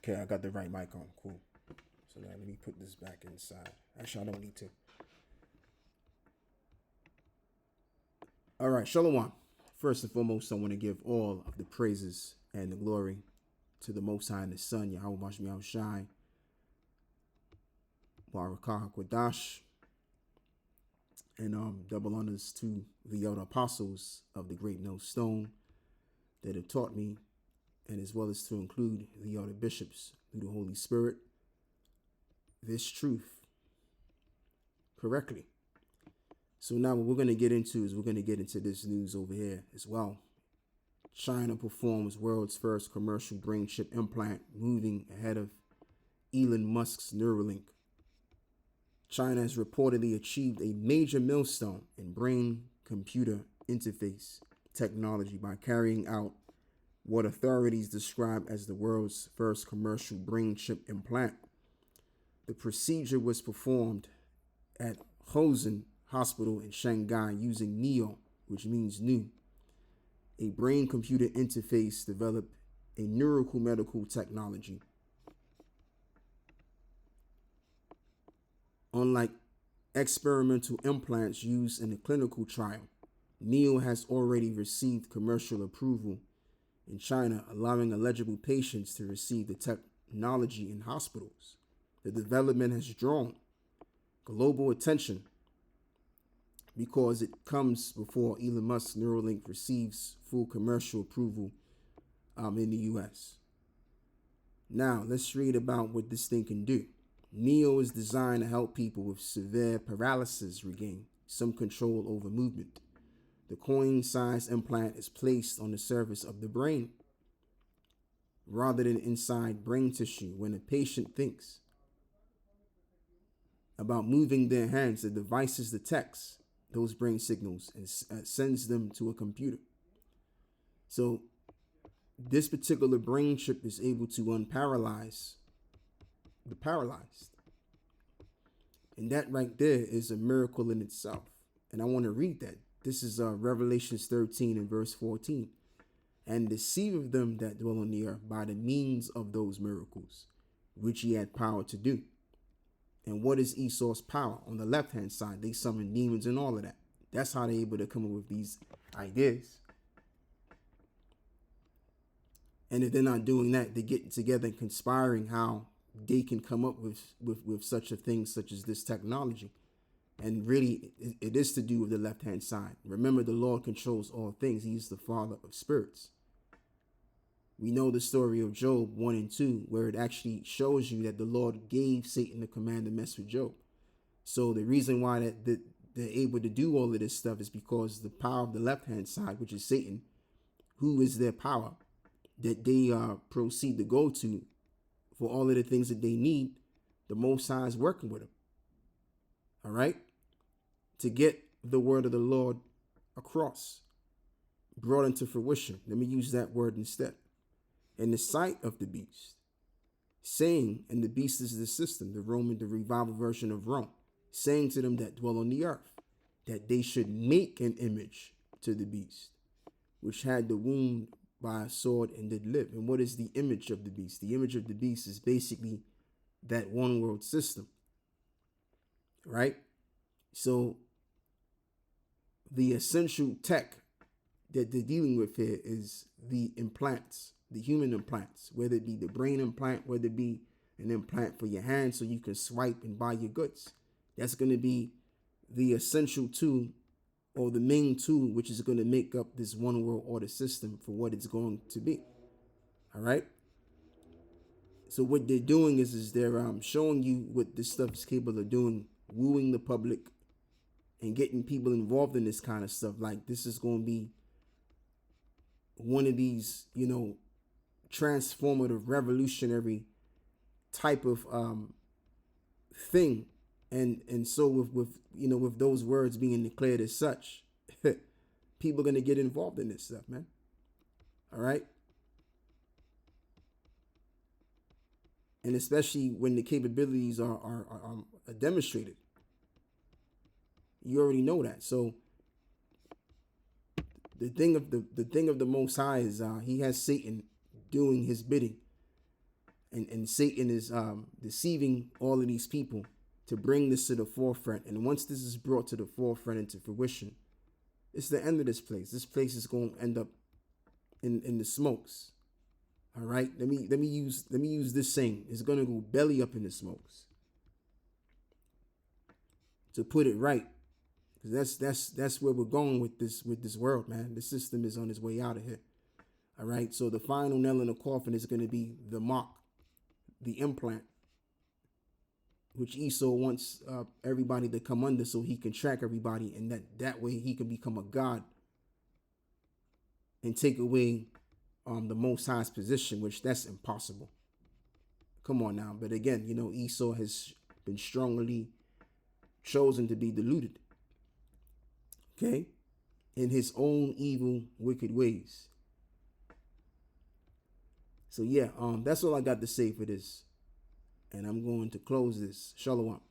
Okay, I got the right mic on. Cool. So now let me put this back inside. Actually, I don't need to. All right, Shalom. First and foremost, I want to give all of the praises and the glory to the Most High and the Son, Yahweh Mashmi Shai, Barakah Kwadash, and double honors to the elder apostles of the great millstone that have taught me, and as well as to include the elder bishops through the Holy Spirit, this truth correctly. So now what we're going to get into is we're going to get into this news over here as well. China performs world's first commercial brain chip implant, moving ahead of Elon Musk's Neuralink. China has reportedly achieved a major milestone in brain-computer interface technology by carrying out what authorities describe as the world's first commercial brain chip implant. The procedure was performed at Hosen Hospital in Shanghai using NEO, which means new, a brain-computer interface developed a neuromedical technology. Unlike experimental implants used in a clinical trial, NEO has already received commercial approval in China, allowing eligible patients to receive the technology in hospitals. The development has drawn global attention because it comes before Elon Musk's Neuralink receives full commercial approval in the U.S. Now, let's read about what this thing can do. NEO is designed to help people with severe paralysis regain some control over movement. The coin-sized implant is placed on the surface of the brain rather than inside brain tissue. When a patient thinks about moving their hands, the device detects those brain signals and sends them to a computer. So this particular brain chip is able to unparalyze the paralyzed. And that right there is a miracle in itself. And I want to read that. This is Revelations 13 and verse 14. And deceiveth them that dwell on the earth by the means of those miracles, which he had power to do. And what is Esau's power? On the left-hand side, they summon demons and all of that. That's how they're able to come up with these ideas. And if they're not doing that, they get together and conspiring how they can come up with such a thing, such as this technology. And really, it is to do with the left-hand side. Remember, the Lord controls all things. He is the Father of spirits. We know the story of Job 1 and 2, where it actually shows you that the Lord gave Satan the command to mess with Job. So the reason why they're able to do all of this stuff is because the power of the left-hand side, which is Satan, who is their power, that they proceed to go to for all of the things that they need, the Most High is working with them. All right? To get the word of the Lord across, brought into fruition. Let me use that word instead. In the sight of the beast, saying, and the beast is the system, the revival version of Rome, saying to them that dwell on the earth, that they should make an image to the beast, which had the wound by a sword and did live. And what is the image of the beast? The image of the beast is basically that one world system, right? So the essential tech that they're dealing with here is the implants, the human implants, whether it be the brain implant, whether it be an implant for your hand so you can swipe and buy your goods. That's going to be the essential tool, or the main tool, which is going to make up this one world order system for what it's going to be. All right. So what they're doing is they're showing you what this stuff is capable of doing, wooing the public and getting people involved in this kind of stuff. Like, this is going to be one of these, transformative, revolutionary type of thing. And so with those words being declared as such, people are going to get involved in this stuff, man. All right. And especially when the capabilities are demonstrated. You already know that. So the thing of the Most High is he has Satan doing his bidding. and Satan is deceiving all of these people to bring this to the forefront. And once this is brought to the forefront into fruition, it's the end of this place. This place is going to end up in the smokes. All right. Let me use this saying. It's going to go belly up in the smokes. To put it right, because that's where we're going with this world, man. The system is on its way out of here. All right. So the final nail in the coffin is going to be the mark, the implant, which Esau wants everybody to come under so he can track everybody, and that way he can become a god and take away the Most High's position, which that's impossible. Come on now. But again, Esau has been strongly chosen to be deluded, okay, in his own evil, wicked ways. So yeah, that's all I got to say for this, and I'm going to close this. Shalom.